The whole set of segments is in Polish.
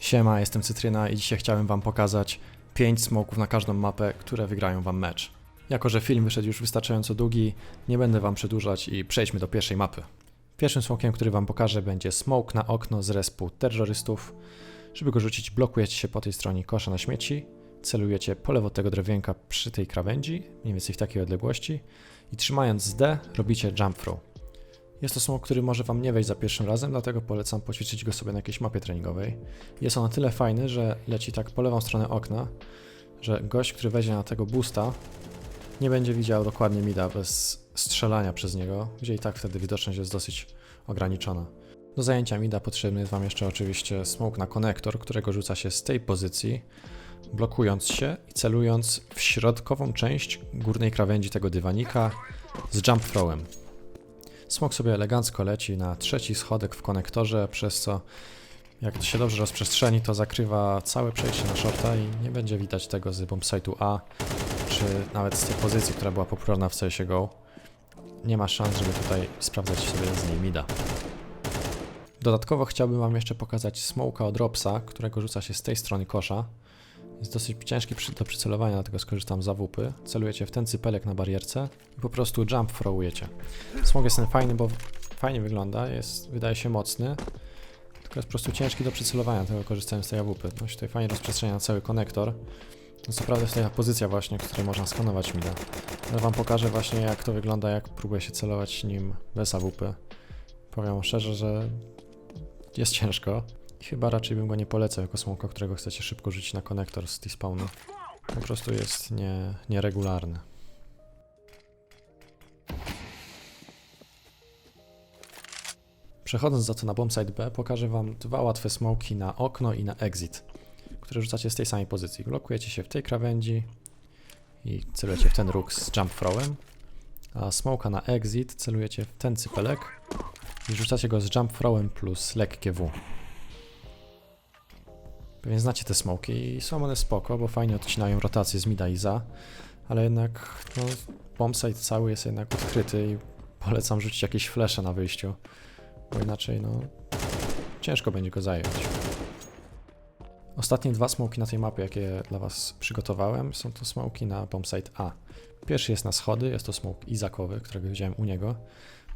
Siema, jestem Cytryna i dzisiaj chciałem wam pokazać 5 smoków na każdą mapę, które wygrają wam mecz. Jako że film wyszedł już wystarczająco długi, nie będę wam przedłużać i przejdźmy do pierwszej mapy. Pierwszym smokiem, który wam pokażę, będzie smoke na okno z respu terrorystów. Żeby go rzucić, blokujecie się po tej stronie kosza na śmieci, celujecie po lewo tego drewienka przy tej krawędzi, mniej więcej w takiej odległości i trzymając z D robicie jump throw. Jest to smoke, który może wam nie wejść za pierwszym razem, dlatego polecam poćwiczyć go sobie na jakiejś mapie treningowej. Jest on na tyle fajny, że leci tak po lewą stronę okna, że gość, który wejdzie na tego boosta, nie będzie widział dokładnie mida bez strzelania przez niego, gdzie i tak wtedy widoczność jest dosyć ograniczona. Do zajęcia mida potrzebny jest wam jeszcze oczywiście smoke na konektor, którego rzuca się z tej pozycji, blokując się i celując w środkową część górnej krawędzi tego dywanika z jump throwem. Smok sobie elegancko leci na trzeci schodek w konektorze, przez co jak to się dobrze rozprzestrzeni, to zakrywa całe przejście na shorta i nie będzie widać tego z bombsite'u A, czy nawet z tej pozycji, która była popularna w CSGO. Nie ma szans, żeby tutaj sprawdzać sobie z niej mida. Dodatkowo chciałbym wam jeszcze pokazać smoka od Robsa, którego rzuca się z tej strony kosza. Jest dosyć ciężki do przycelowania, dlatego skorzystam z AWP. Celujecie w ten cypelek na barierce i po prostu jump throwujecie. Smok jest ten fajny, bo fajnie wygląda, wydaje się mocny, tylko jest po prostu ciężki do przycelowania, dlatego korzystałem z tej AWP. No się tutaj fajnie rozprzestrzenia na cały konektor. No co prawda jest to taka pozycja właśnie, w której można skanować mida. Ale wam pokażę właśnie, jak to wygląda, jak próbuję się celować nim bez AWP. Powiem szczerze, że jest ciężko. I chyba raczej bym go nie polecał jako smoka, którego chcecie szybko rzucić na konektor z T-spawnu. Po prostu jest nieregularny. Przechodząc za to na bombsite B, pokażę wam dwa łatwe smoki na okno i na exit, które rzucacie z tej samej pozycji. Blokujecie się w tej krawędzi i celujecie w ten róg z jump throwem, a smoka na exit celujecie w ten cypelek i rzucacie go z jump throwem plus lekkie W. Pewnie znacie te smoki i są one spoko, bo fajnie odcinają rotację z mida i za, ale jednak no, bombsite cały jest jednak odkryty i polecam rzucić jakieś flesze na wyjściu, bo inaczej no ciężko będzie go zająć. Ostatnie dwa smoki na tej mapie, jakie dla was przygotowałem, są to smoki na bombsite A. Pierwszy jest na schody, jest to smoke izakowy, którego widziałem u niego.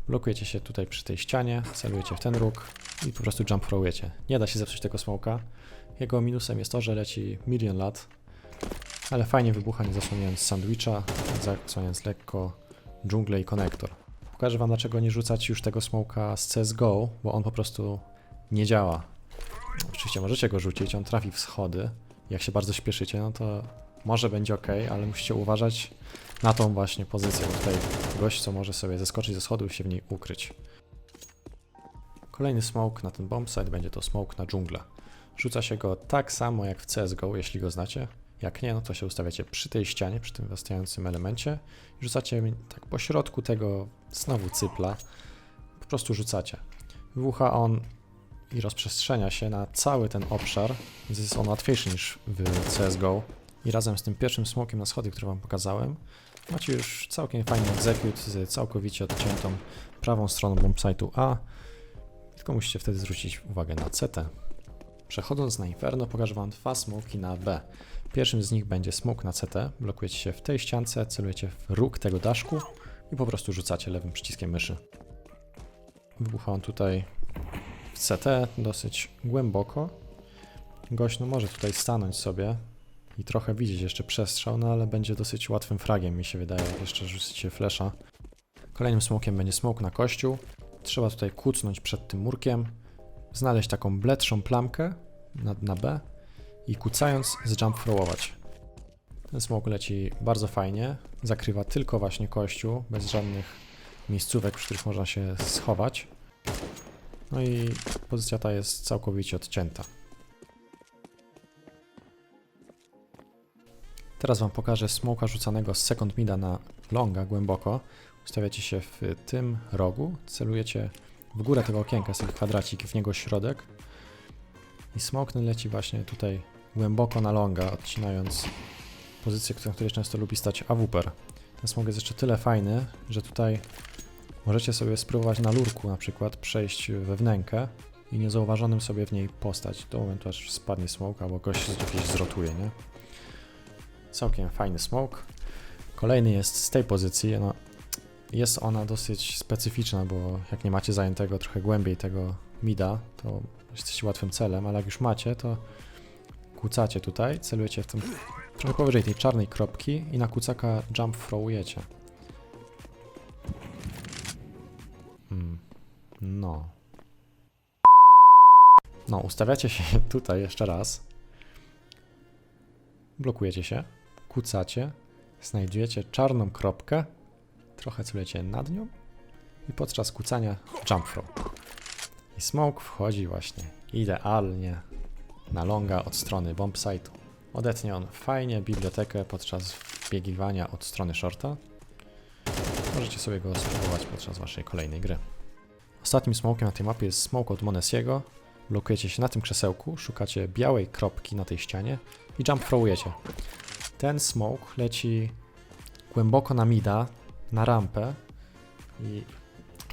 Blokujecie się tutaj przy tej ścianie, celujecie w ten róg i po prostu jump throwujecie. Nie da się zepsuć tego smoka. Jego minusem jest to, że leci milion lat, ale fajnie wybucha, nie zasłaniając sandwicha, zasłaniając lekko dżunglę i konektor. Pokażę wam, dlaczego nie rzucać już tego smoka z CSGO, bo on po prostu nie działa. Oczywiście możecie go rzucić, on trafi w schody. Jak się bardzo śpieszycie, no to może będzie ok, ale musicie uważać na tą właśnie pozycję, bo tutaj gość, co może sobie zeskoczyć ze schodu i się w niej ukryć. Kolejny smoke na ten bombsite będzie to smoke na dżunglę. Rzuca się go tak samo jak w CSGO, jeśli go znacie. Jak nie, no to się ustawiacie przy tej ścianie, przy tym wystającym elemencie i rzucacie tak po środku tego znowu cypla. Po prostu rzucacie. Wybucha on i rozprzestrzenia się na cały ten obszar, więc jest on łatwiejszy niż w CSGO. I razem z tym pierwszym smokiem na schody, który wam pokazałem, macie już całkiem fajny execute z całkowicie odciętą prawą stroną bombsite'u A. Tylko musicie wtedy zwrócić uwagę na CT. Przechodząc na Inferno, pokażę wam dwa smoki na B. Pierwszym z nich będzie smoke na CT. Blokujecie się w tej ściance, celujecie w róg tego daszku i po prostu rzucacie lewym przyciskiem myszy. Wybucha on tutaj w CT dosyć głęboko. Gość no może tutaj stanąć sobie i trochę widzieć jeszcze przestrzał, no ale będzie dosyć łatwym fragiem, mi się wydaje, jak jeszcze rzucicie flesza. Kolejnym smokiem będzie smoke na kościół. Trzeba tutaj kucnąć przed tym murkiem, znaleźć taką bledszą plamkę na B i kucając z jump throwować. Ten smoke leci bardzo fajnie, zakrywa tylko właśnie kościół, bez żadnych miejscówek, przy których można się schować. No i pozycja ta jest całkowicie odcięta. Teraz wam pokażę smoka rzucanego z second mida na longa głęboko. Ustawiacie się w tym rogu, celujecie w górę tego okienka, jest taki kwadracik, w niego środek i smoke ten leci właśnie tutaj głęboko na longa, odcinając pozycję, na której często lubi stać AWPer. Ten smoke jest jeszcze tyle fajny, że tutaj możecie sobie spróbować na lurku na przykład przejść we wnękę i niezauważonym sobie w niej postać do momentu, aż spadnie smoke albo gość jakiś zrotuje, nie? Całkiem fajny smoke. Kolejny jest z tej pozycji, no jest ona dosyć specyficzna, bo jak nie macie zajętego trochę głębiej tego mida, to jesteście łatwym celem, ale jak już macie, to kucacie tutaj, celujecie w tym trochę powyżej tej czarnej kropki i na kucaka jump throwujecie. No, ustawiacie się tutaj jeszcze raz. Blokujecie się, kucacie, znajdujecie czarną kropkę, trochę celujecie nad nią i podczas kucania jump throw. I smoke wchodzi właśnie idealnie na longa od strony bomb site'u. Odetnie on fajnie bibliotekę podczas wbiegiwania od strony shorta. Możecie sobie go spróbować podczas waszej kolejnej gry. Ostatnim smokiem na tej mapie jest smoke od Monesiego. Blokujecie się na tym krzesełku, szukacie białej kropki na tej ścianie i jump throwujecie. Ten smoke leci głęboko na mida, na rampę i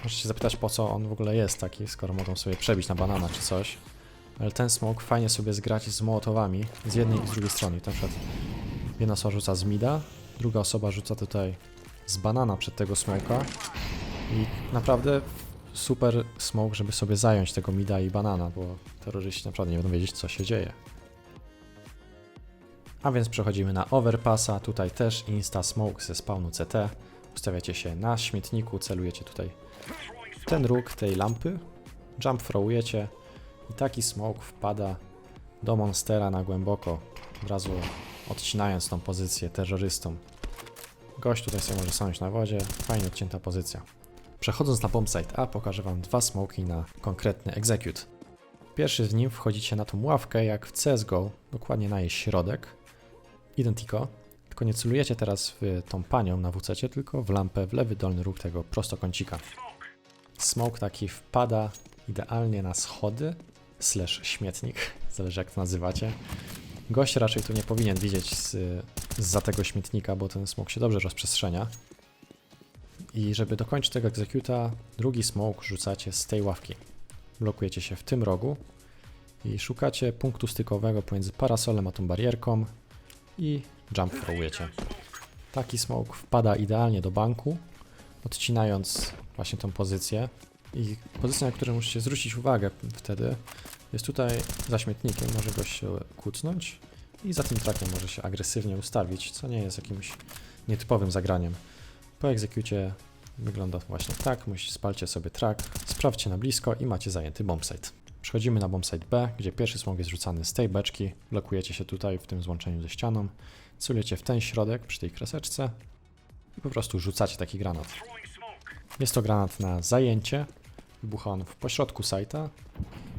możecie się zapytać, po co on w ogóle jest taki, skoro mogą sobie przebić na banana czy coś. Ale ten smoke fajnie sobie zgrać z mołotowami z jednej i z drugiej strony. Na przykład jedna osoba rzuca z mida, druga osoba rzuca tutaj z banana przed tego smoka i naprawdę super smoke, żeby sobie zająć tego mida i banana, bo terroryści naprawdę nie będą wiedzieć, co się dzieje. A więc przechodzimy na overpassa, tutaj też insta smoke ze spawnu CT. Ustawiacie się na śmietniku, celujecie tutaj w ten róg tej lampy, jump throwujecie i taki smoke wpada do monstera na głęboko, od razu odcinając tą pozycję terrorystom. Gość tutaj sobie może stanąć na wodzie, fajnie odcięta pozycja. Przechodząc na bombsite A, pokażę wam dwa smoki na konkretny execute. Pierwszy z nim wchodzicie na tą ławkę jak w CSGO, dokładnie na jej środek. Identico, tylko nie celujecie teraz w tą panią na WC, tylko w lampę w lewy dolny róg tego prostokącika. Smoke taki wpada idealnie na schody, / śmietnik, zależy jak to nazywacie. Gość raczej tu nie powinien widzieć zza tego śmietnika, bo ten smoke się dobrze rozprzestrzenia. I żeby dokończyć tego executa, drugi smoke rzucacie z tej ławki. Blokujecie się w tym rogu i szukacie punktu stykowego pomiędzy parasolem a tą barierką i jump throwujecie. Taki smoke wpada idealnie do banku, odcinając właśnie tą pozycję. I pozycja, na którą musicie zwrócić uwagę wtedy, jest tutaj za śmietnikiem, może gość się kucnąć i za tym trackiem może się agresywnie ustawić, co nie jest jakimś nietypowym zagraniem. Po egzekucie wygląda właśnie tak, spalcie sobie track, sprawdźcie na blisko i macie zajęty bombsite. Przechodzimy na bombsite B, gdzie pierwszy smoke jest rzucany z tej beczki, blokujecie się tutaj w tym złączeniu ze ścianą, celujecie w ten środek przy tej kreseczce i po prostu rzucacie taki granat. Jest to granat na zajęcie, wybucha on w pośrodku site'a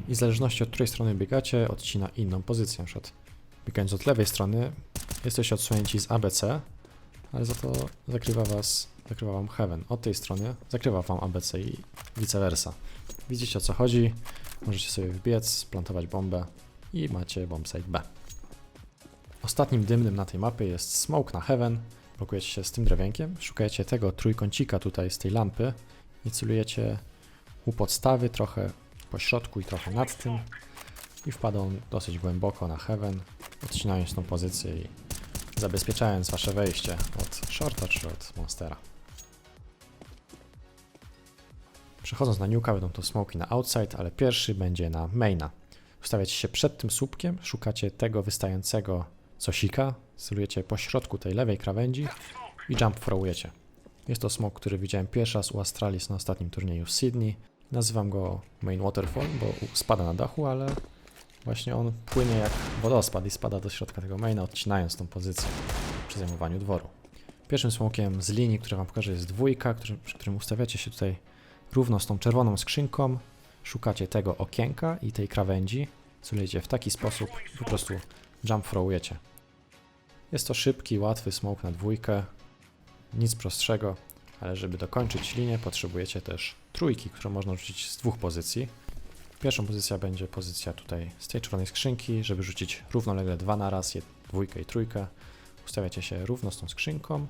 i w zależności od której strony biegacie, odcina inną pozycję. Na przykład biegając od lewej strony jesteście odsłonięci z ABC, ale za to zakrywa wam Heaven. Od tej strony zakrywa wam ABC i vice versa. Widzicie o co chodzi, możecie sobie wbiec, splantować bombę i macie bombsite B. Ostatnim dymnym na tej mapie jest smoke na Heaven. Blokujecie się z tym drewienkiem, szukajcie tego trójkącika tutaj z tej lampy i celujecie u podstawy, trochę po środku i trochę nad tym i wpada on dosyć głęboko na Heaven, odcinając tą pozycję i zabezpieczając wasze wejście od shorta czy od monstera. Przechodząc na nuka, będą to smoki na outside, ale pierwszy będzie na maina. Ustawiacie się przed tym słupkiem, szukacie tego wystającego cosika, celujecie po środku tej lewej krawędzi i jump throwujecie. Jest to smok, który widziałem pierwszy raz u Astralis na ostatnim turnieju w Sydney. Nazywam go Main Waterfall, bo spada na dachu, ale właśnie on płynie jak wodospad i spada do środka tego maina, odcinając tą pozycję przy zajmowaniu dworu. Pierwszym smokiem z linii, który wam pokażę, jest dwójka, przy którym ustawiacie się tutaj równo z tą czerwoną skrzynką, szukacie tego okienka i tej krawędzi, celujecie w taki sposób i po prostu jump throwujecie. Jest to szybki, łatwy smoke na dwójkę, nic prostszego, ale żeby dokończyć linię potrzebujecie też trójki, które można rzucić z dwóch pozycji. Pierwszą pozycja będzie pozycja tutaj z tej czerwonej skrzynki, żeby rzucić równolegle dwa na raz, dwójkę i trójkę. Ustawiacie się równo z tą skrzynką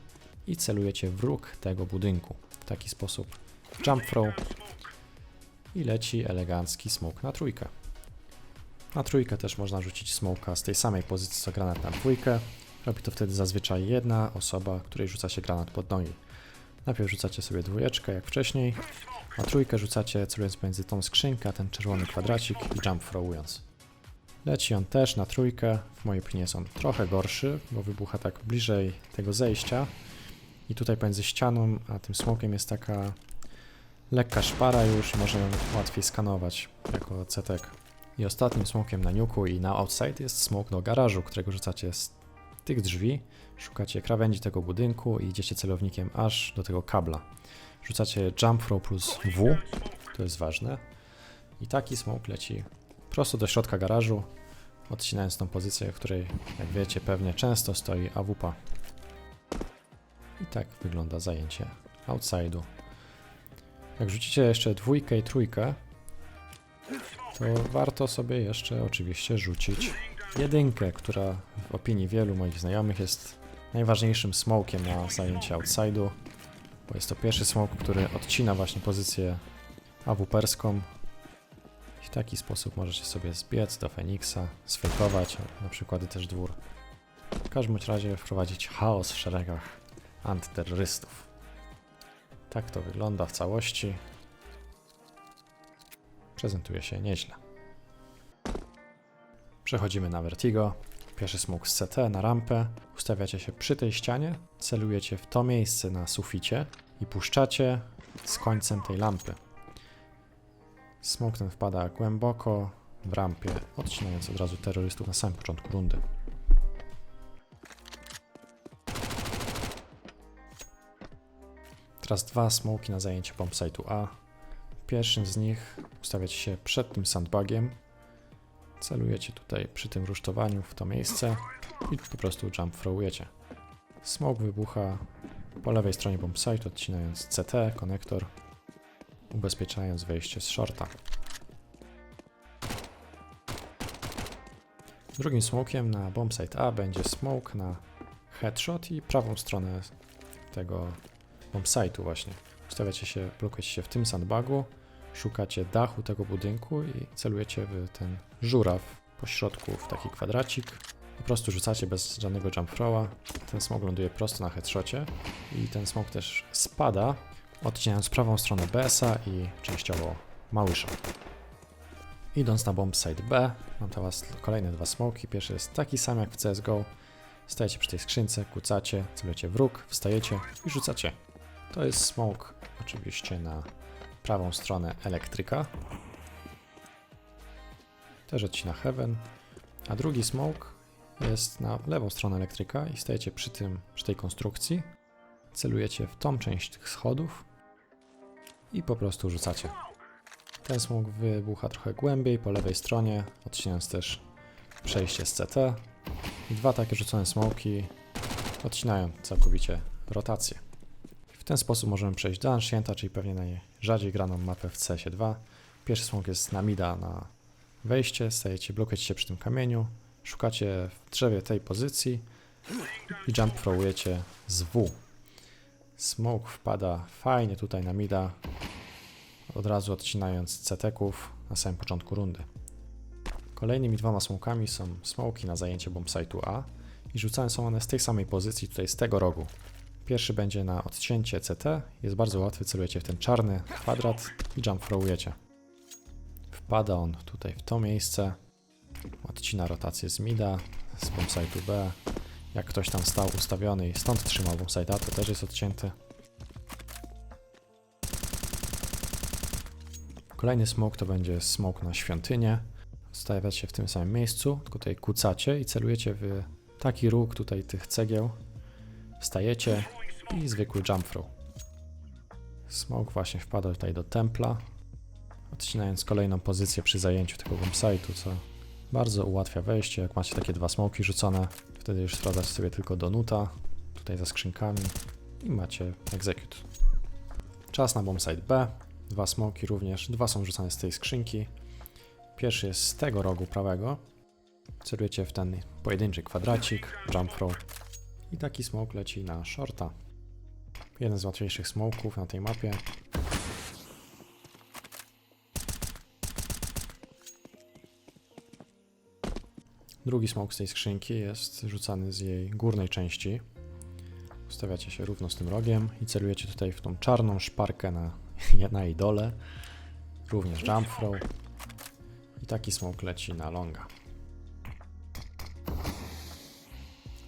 i celujecie w róg tego budynku. W taki sposób jump throw i leci elegancki smoke na trójkę. Na trójkę też można rzucić smoka z tej samej pozycji co granat na dwójkę. Robi to wtedy zazwyczaj jedna osoba, której rzuca się granat pod nogi. Najpierw rzucacie sobie dwójeczkę jak wcześniej, a trójkę rzucacie celując między tą skrzynkę a ten czerwony kwadracik i jump throwując. Leci on też na trójkę, w mojej opinii jest on trochę gorszy, bo wybucha tak bliżej tego zejścia i tutaj pomiędzy ścianą a tym smokiem jest taka lekka szpara już i można ją łatwiej skanować jako CT. I ostatnim smokiem na nuku i na outside jest smok do garażu, którego rzucacie z tych drzwi, szukacie krawędzi tego budynku i idziecie celownikiem aż do tego kabla. Rzucacie jump throw plus W, to jest ważne. I taki smok leci prosto do środka garażu, odcinając tą pozycję, w której, jak wiecie, pewnie często stoi AWP. I tak wygląda zajęcie outside'u. Jak rzucicie jeszcze dwójkę i trójkę, to warto sobie jeszcze oczywiście rzucić jedynkę, która w opinii wielu moich znajomych jest najważniejszym smokiem na zajęcie outside'u, bo jest to pierwszy smoke, który odcina właśnie pozycję AWP-erską. W taki sposób możecie sobie zbiec do Feniksa, sfejkować, na przykład też dwór. W każdym razie wprowadzić chaos w szeregach antyterrorystów. Tak to wygląda w całości. Prezentuje się nieźle. Przechodzimy na Vertigo. Pierwszy smoke z CT na rampę. Ustawiacie się przy tej ścianie, celujecie w to miejsce na suficie i puszczacie z końcem tej lampy. Smoke ten wpada głęboko w rampie, odcinając od razu terrorystów na samym początku rundy. Teraz dwa smoki na zajęcie bombsite'u A. Pierwszym z nich ustawiacie się przed tym sandbagiem. Celujecie tutaj przy tym rusztowaniu w to miejsce i po prostu jump throwujecie. Smoke wybucha po lewej stronie bombsite, odcinając CT, konektor, ubezpieczając wejście z shorta. Drugim smokiem na bombsite A będzie smoke na headshot i prawą stronę tego bombsite'u właśnie. Ustawiacie się, blokujecie się w tym sandbagu, szukacie dachu tego budynku i celujecie w ten żuraw po środku w taki kwadracik. Po prostu rzucacie bez żadnego jump throwa. Ten smoke ląduje prosto na headshocie i ten smoke też spada, odcinając prawą stronę BS-a i częściowo małysza. Idąc na bombsite B, mam teraz kolejne dwa smoki. Pierwszy jest taki sam jak w CSGO. Stajecie przy tej skrzynce, kucacie, celujecie w róg, wstajecie i rzucacie. To jest smoke oczywiście na prawą stronę elektryka. Też odcina heaven. A drugi smoke jest na lewą stronę elektryka i stajecie przy tej konstrukcji. Celujecie w tą część tych schodów i po prostu rzucacie. Ten smoke wybucha trochę głębiej po lewej stronie, odcinając też przejście z CT. I dwa takie rzucone smoki odcinają całkowicie rotację. W ten sposób możemy przejść do Ancienta, czyli pewnie najrzadziej graną mapę w CS2. Pierwszy smoke jest na mida na wejście, blokujecie się przy tym kamieniu, szukacie w drzewie tej pozycji i jump throwujecie z W. Smoke wpada fajnie tutaj na mida, od razu odcinając CT-ków na samym początku rundy. Kolejnymi dwoma smokami są smoki na zajęcie bombsite'u A i rzucane są one z tej samej pozycji, tutaj z tego rogu. Pierwszy będzie na odcięcie CT, jest bardzo łatwy, celujecie w ten czarny kwadrat i jump throwujecie. Wpada on tutaj w to miejsce, odcina rotację z mida, z bombsite'u B. Jak ktoś tam stał ustawiony i stąd trzymał bombsite A, to też jest odcięty. Kolejny smoke to będzie smoke na świątynię. Stawiacie się w tym samym miejscu, tylko tutaj kucacie i celujecie w taki róg tutaj tych cegieł. Wstajecie i zwykły jump throw. Smoke właśnie wpada tutaj do templa, odcinając kolejną pozycję przy zajęciu tego bombsite'u, co bardzo ułatwia wejście. Jak macie takie dwa smoki rzucone, wtedy już sprawdzacie sobie tylko do nuta, tutaj za skrzynkami i macie execute. Czas na bombsite B. Dwa smoki również, dwa są rzucane z tej skrzynki. Pierwszy jest z tego rogu prawego. Celujecie w ten pojedynczy kwadracik, jump throw. I taki smoke leci na shorta. Jeden z łatwiejszych smoków na tej mapie. Drugi smoke z tej skrzynki jest rzucany z jej górnej części. Ustawiacie się równo z tym rogiem i celujecie tutaj w tą czarną szparkę na jej dole. Również jump throw. I taki smoke leci na longa.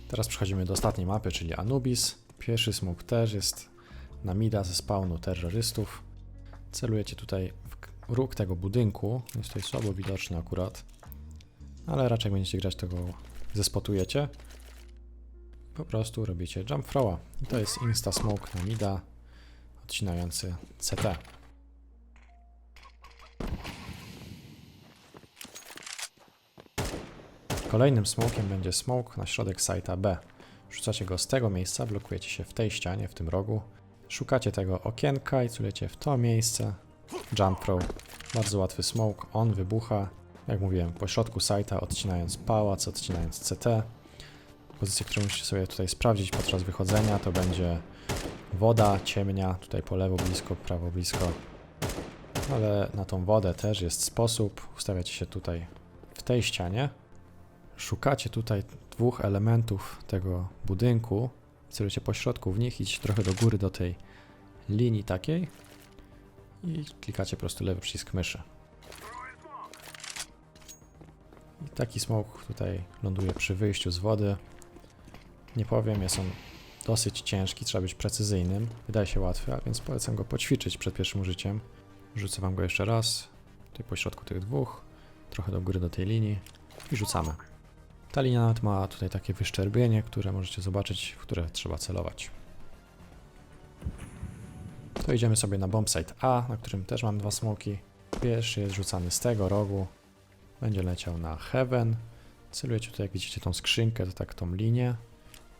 Teraz przechodzimy do ostatniej mapy, czyli Anubis. Pierwszy smoke też jest na mida ze spawnu terrorystów. Celujecie tutaj w róg tego budynku. Jest tutaj słabo widoczny akurat. Ale raczej będziecie grać tego, zespotujecie. Po prostu robicie jump throwa. I to jest insta smoke na mida, odcinający CT. Kolejnym smokiem będzie smoke na środek site'a B. Rzucacie go z tego miejsca, blokujecie się w tej ścianie, w tym rogu. Szukacie tego okienka i celujecie w to miejsce. Jump throw. Bardzo łatwy smoke, on wybucha. Jak mówiłem, po środku site'a, odcinając pałac, odcinając CT. Pozycję, którą musicie sobie tutaj sprawdzić podczas wychodzenia, to będzie woda, ciemnia, tutaj po lewo blisko, prawo blisko. Ale na tą wodę też jest sposób. Ustawiacie się tutaj w tej ścianie. Szukacie tutaj dwóch elementów tego budynku. Celujecie po środku w nich, idźcie trochę do góry do tej linii takiej i klikacie po prostu lewy przycisk myszy. I taki smoke tutaj ląduje przy wyjściu z wody. Nie powiem, jest on dosyć ciężki, trzeba być precyzyjnym. Wydaje się łatwy, a więc polecam go poćwiczyć przed pierwszym użyciem. Rzucę wam go jeszcze raz. Tutaj po środku tych dwóch. Trochę do góry do tej linii i rzucamy. Ta linia nawet ma tutaj takie wyszczerbienie, które możecie zobaczyć, w które trzeba celować. To idziemy sobie na bombsite A, na którym też mam dwa smoki. Pierwszy jest rzucany z tego rogu. Będzie leciał na heaven. Celujecie tutaj, jak widzicie, tą skrzynkę, to tak tą linię.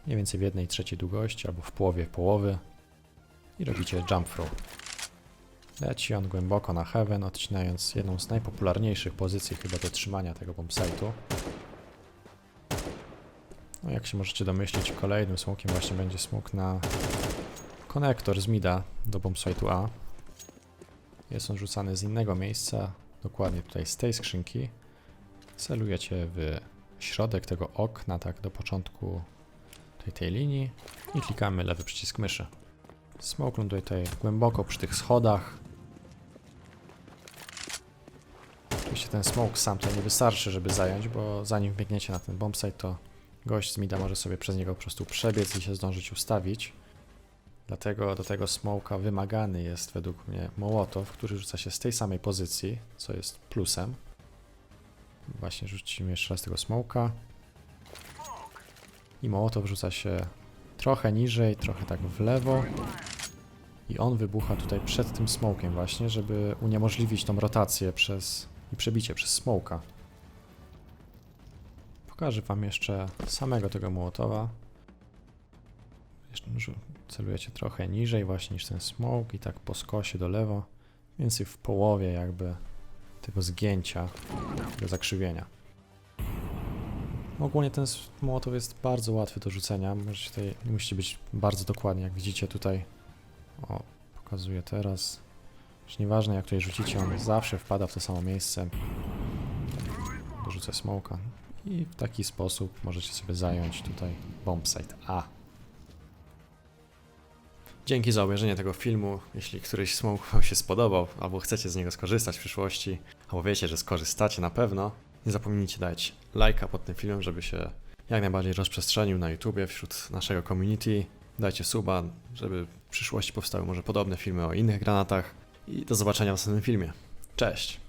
Mniej więcej w 1/3 długości, albo w połowie połowy. I robicie jump throw. Leci on głęboko na heaven, odcinając jedną z najpopularniejszych pozycji chyba do trzymania tego bombsite'u. No jak się możecie domyślić, kolejnym smokiem właśnie będzie smok na konektor z mida do bombsite'u A. Jest on rzucany z innego miejsca, dokładnie tutaj z tej skrzynki. Celujecie w środek tego okna, tak do początku tej linii i klikamy lewy przycisk myszy. Smoke ląduje tutaj głęboko przy tych schodach. Oczywiście ten smoke sam tutaj nie wystarczy, żeby zająć, bo zanim biegniecie na ten bombsite, to gość z mida może sobie przez niego po prostu przebiec i się zdążyć ustawić. Dlatego do tego smoka wymagany jest według mnie Mołotow, który rzuca się z tej samej pozycji, co jest plusem. Właśnie rzucimy jeszcze raz tego smoka. I Mołotow rzuca się trochę niżej, trochę tak w lewo. I on wybucha tutaj przed tym smokiem właśnie, żeby uniemożliwić tą rotację i przebicie przez smoka. Pokażę wam jeszcze samego tego Mołotowa. Celujecie trochę niżej właśnie niż ten smoke i tak po skosie do lewo. Mniej więcej w połowie jakby tego zgięcia, tego zakrzywienia. Ogólnie ten Mołotow jest bardzo łatwy do rzucenia. Możecie tutaj, nie musicie być bardzo dokładni, jak widzicie tutaj. O, pokazuję teraz. Już nieważne jak tutaj rzucicie, on zawsze wpada w to samo miejsce. Dorzucę smoka. I w taki sposób możecie sobie zająć tutaj bombsite A. Dzięki za obejrzenie tego filmu. Jeśli któryś smoke wam się spodobał, albo chcecie z niego skorzystać w przyszłości, albo wiecie, że skorzystacie na pewno, nie zapomnijcie dać lajka pod tym filmem, żeby się jak najbardziej rozprzestrzenił na YouTubie wśród naszego community. Dajcie suba, żeby w przyszłości powstały może podobne filmy o innych granatach. I do zobaczenia w następnym filmie. Cześć!